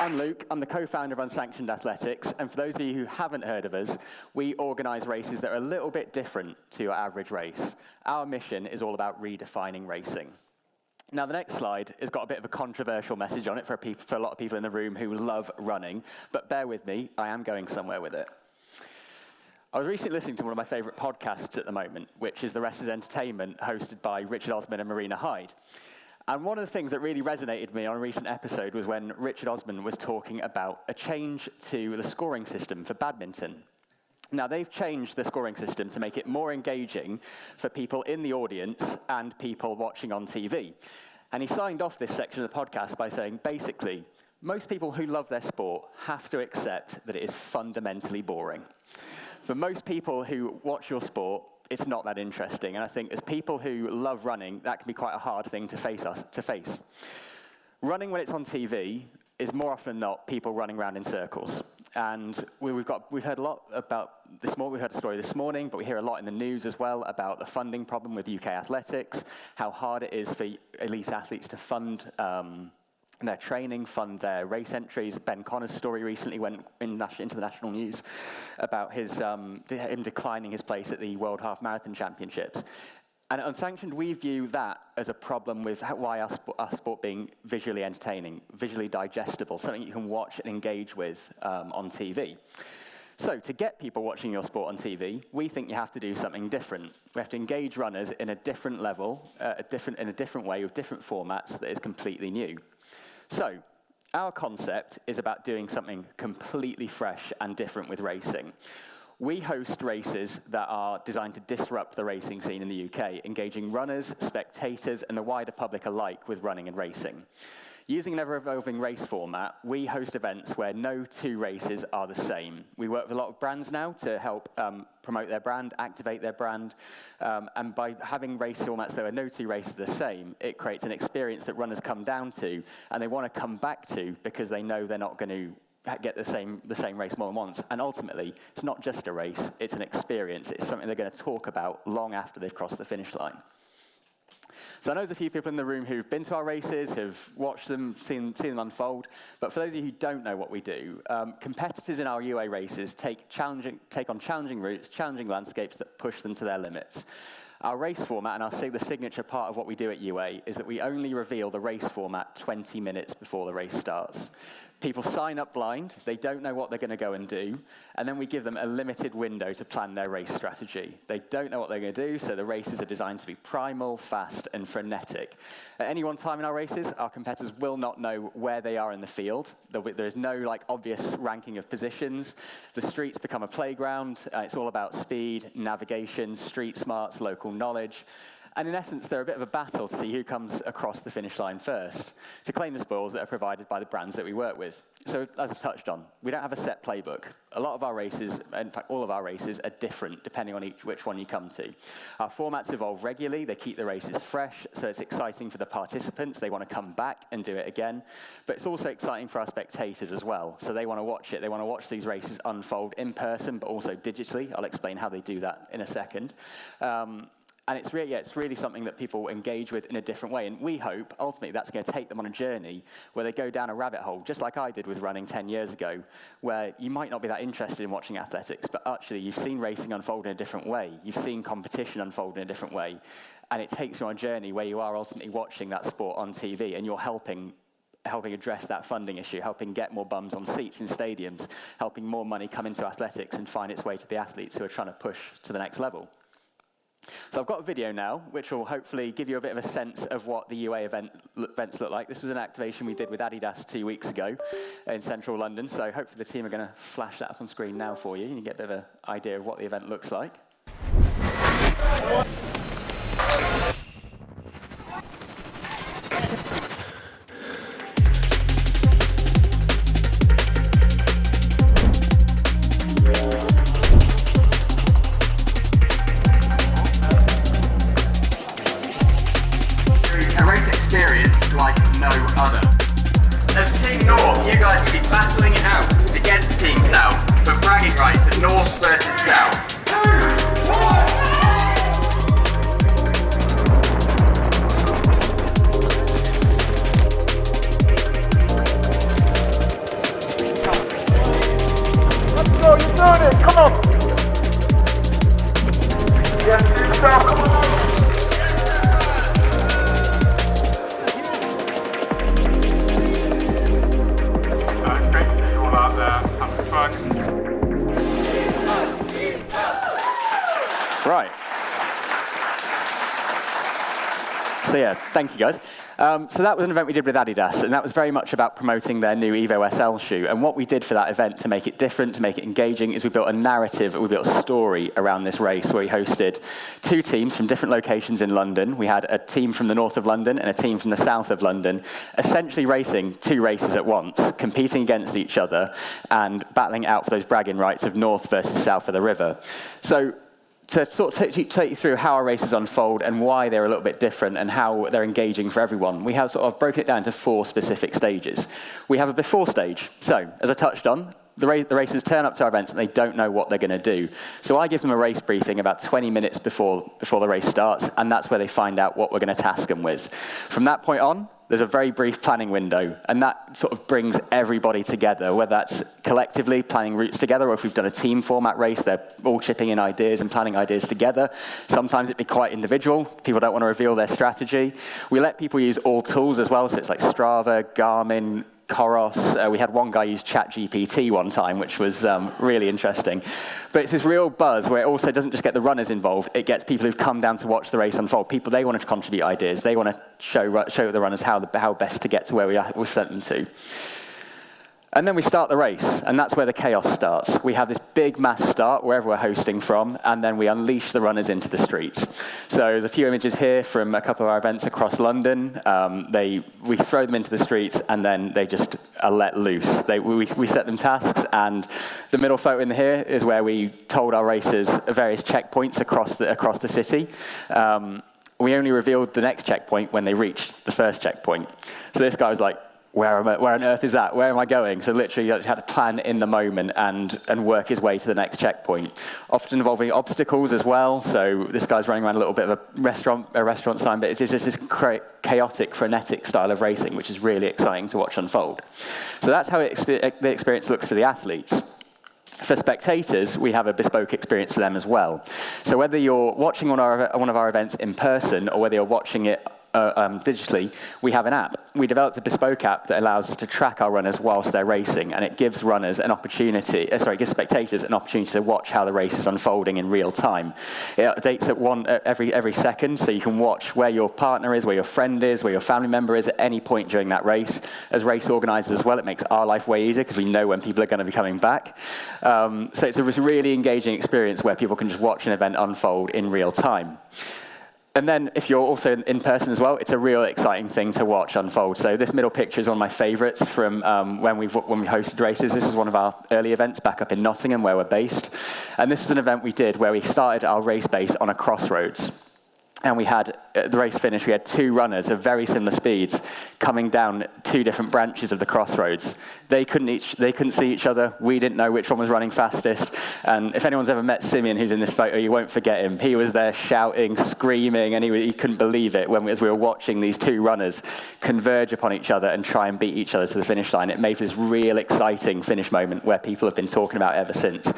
I'm Luke. I'm the co-founder of Unsanctioned Athletics, and for those of you who haven't heard of us, we organise races that are a little bit different to your average race. Our mission is all about redefining racing. Now, the next slide has got a bit of a controversial message on it for a lot of people in the room who love running, but bear with me, I am going somewhere with it. I was recently listening to one of my favourite podcasts at the moment, which is The Rest is Entertainment, hosted by Richard Osman and Marina Hyde. And one of the things that really resonated with me on a recent episode was when Richard Osman was talking about a change to the scoring system for badminton. Now, they've changed the scoring system to make it more engaging for people in the audience and people watching on TV. And he signed off this section of the podcast by saying, basically, most people who love their sport have to accept that it is fundamentally boring. For most people who watch your sport, it's not that interesting. And I think as people who love running, that can be quite a hard thing to face. Running when it's on TV is more often than not people running around in circles. And we've heard a lot about this morning. We heard a story this morning, but we hear a lot in the news as well about the funding problem with UK athletics, how hard it is for elite athletes to fund their training, fund their race entries. Ben Connor's story recently went into the national news about him declining his place at the World Half Marathon Championships. And at Unsanctioned, we view that as a problem with why our sport being visually entertaining, visually digestible, something you can watch and engage with on TV. So to get people watching your sport on TV, we think you have to do something different. We have to engage runners in a different level, in a different way, with different formats that is completely new. So our concept is about doing something completely fresh and different with racing. We host races that are designed to disrupt the racing scene in the UK, engaging runners, spectators, and the wider public alike with running and racing. Using an ever-evolving race format, we host events where no two races are the same. We work with a lot of brands now to help promote their brand, activate their brand, and by having race formats where no two races are the same, it creates an experience that runners come down to, and they want to come back to because they know they're not going to get the same race more than once. And ultimately, it's not just a race, it's an experience. It's something they're going to talk about long after they've crossed the finish line. So I know there's a few people in the room who've been to our races, who've watched them, seen them unfold, but for those of you who don't know what we do, competitors in our UA races take on challenging routes, challenging landscapes that push them to their limits. Our race format, and the signature part of what we do at UA, is that we only reveal the race format 20 minutes before the race starts. People sign up blind, they don't know what they're going to go and do, and then we give them a limited window to plan their race strategy. They don't know what they're going to do, so the races are designed to be primal, fast, and frenetic. At any one time in our races, our competitors will not know where they are in the field. There is no obvious ranking of positions. The streets become a playground. It's all about speed, navigation, street smarts, local knowledge. And in essence, they're a bit of a battle to see who comes across the finish line first, to claim the spoils that are provided by the brands that we work with. So, as I've touched on, we don't have a set playbook. A lot of our races, in fact, all of our races are different depending on which one you come to. Our formats evolve regularly. They keep the races fresh, so it's exciting for the participants. They want to come back and do it again. But it's also exciting for our spectators as well. So they want to watch it. They want to watch these races unfold in person, but also digitally. I'll explain how they do that in a second. And it's really something that people engage with in a different way. And we hope, ultimately, that's going to take them on a journey where they go down a rabbit hole, just like I did with running 10 years ago, where you might not be that interested in watching athletics, but actually you've seen racing unfold in a different way. You've seen competition unfold in a different way. And it takes you on a journey where you are ultimately watching that sport on TV, and you're helping address that funding issue, helping get more bums on seats in stadiums, helping more money come into athletics and find its way to the athletes who are trying to push to the next level. So I've got a video now, which will hopefully give you a bit of a sense of what the UA events look like. This was an activation we did with Adidas 2 weeks ago in central London, so hopefully the team are going to flash that up on screen now for you, and you get a bit of an idea of what the event looks like. Like no other. As Team North, you guys will be battling it out against Team South, but bragging rights at North versus South. 2, 1. Great to see you all out there. Happy fun. Right. So yeah, thank you guys. So that was an event we did with Adidas, and that was very much about promoting their new Evo SL shoe. And what we did for that event to make it different, to make it engaging, is we built a narrative, we built a story around this race where we hosted 2 teams from different locations in London. We had a team from the north of London and a team from the south of London, essentially racing 2 races at once, competing against each other and battling out for those bragging rights of north versus south of the river. So to sort of take you through how our races unfold and why they're a little bit different and how they're engaging for everyone, we have sort of broken it down to 4 specific stages. We have a before stage. So, as I touched on, the racers turn up to our events and they don't know what they're going to do. So I give them a race briefing about 20 minutes before the race starts, and that's where they find out what we're going to task them with. From that point on, there's a very brief planning window, and that sort of brings everybody together, whether that's collectively planning routes together, or if we've done a team format race, they're all chipping in ideas and planning ideas together. Sometimes it'd be quite individual. People don't want to reveal their strategy. We let people use all tools as well, so it's like Strava, Garmin, Coros. We had one guy use ChatGPT one time, which was really interesting. But it's this real buzz where it also doesn't just get the runners involved, it gets people who've come down to watch the race unfold. People, they want to contribute ideas. They want to show the runners how best to get to where we've sent them to. And then we start the race, and that's where the chaos starts. We have this big mass start, wherever we're hosting from, and then we unleash the runners into the streets. So there's a few images here from a couple of our events across London. We throw them into the streets, and then they just are let loose. We set them tasks, and the middle photo in here is where we told our racers various checkpoints across the city. We only revealed the next checkpoint when they reached the first checkpoint. So this guy was like, where on earth is that? Where am I going? So literally, you had to plan in the moment and work his way to the next checkpoint. Often involving obstacles as well. So this guy's running around a little bit of a restaurant sign, but it's just this chaotic, frenetic style of racing, which is really exciting to watch unfold. So that's how the experience looks for the athletes. For spectators, we have a bespoke experience for them as well. So whether you're watching one of our events in person or whether you're watching it digitally, we have an app. We developed a bespoke app that allows us to track our runners whilst they're racing, and it gives runners an opportunity, gives spectators an opportunity to watch how the race is unfolding in real time. It updates at every second, so you can watch where your partner is, where your friend is, where your family member is at any point during that race. As race organisers as well, it makes our life way easier because we know when people are going to be coming back. So it's a really engaging experience where people can just watch an event unfold in real time. And then if you're also in person as well, it's a real exciting thing to watch unfold. So this middle picture is one of my favorites from when we hosted races. This is one of our early events back up in Nottingham where we're based. And this was an event we did where we started our race base on a crossroads. And we had, at the race finish, we had 2 runners of very similar speeds coming down 2 different branches of the crossroads. They couldn't see each other. We didn't know which one was running fastest. And if anyone's ever met Simeon, who's in this photo, you won't forget him. He was there shouting, screaming, and he couldn't believe it as we were watching these 2 runners converge upon each other and try and beat each other to the finish line. It made this real exciting finish moment where people have been talking about ever since.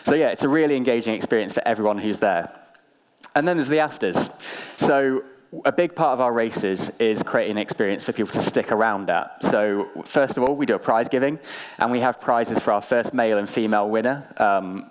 So yeah, it's a really engaging experience for everyone who's there. And then there's the afters. So a big part of our races is creating an experience for people to stick around at. So first of all, we do a prize giving, and we have prizes for our first male and female winner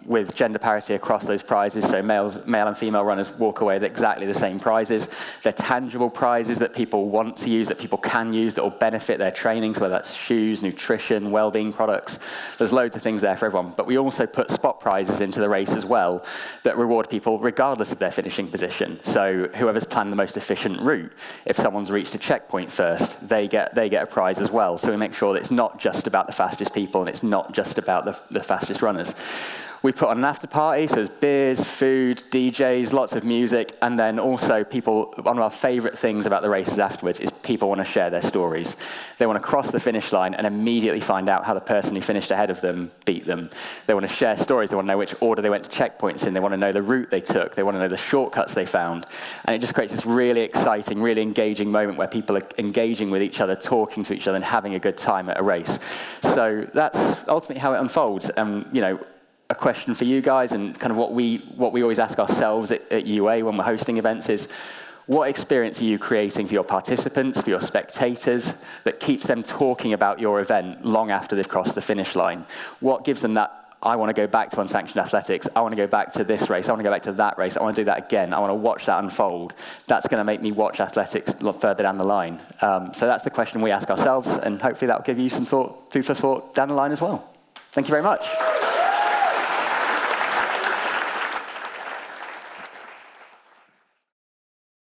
with gender parity across those prizes. So male and female runners walk away with exactly the same prizes. They're tangible prizes that people want to use, that people can use, that will benefit their trainings, whether that's shoes, nutrition, well-being products. There's loads of things there for everyone. But we also put spot prizes into the race as well that reward people regardless of their finishing position. So whoever's planned the most efficient route, if someone's reached a checkpoint first, they get a prize as well. So we make sure that it's not just about the fastest people and it's not just about the fastest runners. We put on an after party, so there's beers, food, DJs, lots of music, and then also one of our favorite things about the races afterwards is people want to share their stories. They want to cross the finish line and immediately find out how the person who finished ahead of them beat them. They want to share stories. They want to know which order they went to checkpoints in. They want to know the route they took. They want to know the shortcuts they found. And it just creates this really exciting, really engaging moment where people are engaging with each other, talking to each other, and having a good time at a race. So that's ultimately how it unfolds. a question for you guys, and kind of what we always ask ourselves at UA when we're hosting events is, what experience are you creating for your participants, for your spectators, that keeps them talking about your event long after they've crossed the finish line? What gives them that, I want to go back to Unsanctioned Athletics, I want to go back to this race, I want to go back to that race, I want to do that again, I want to watch that unfold. That's going to make me watch athletics a lot further down the line. So that's the question we ask ourselves, and hopefully that will give you some food for thought down the line as well. Thank you very much.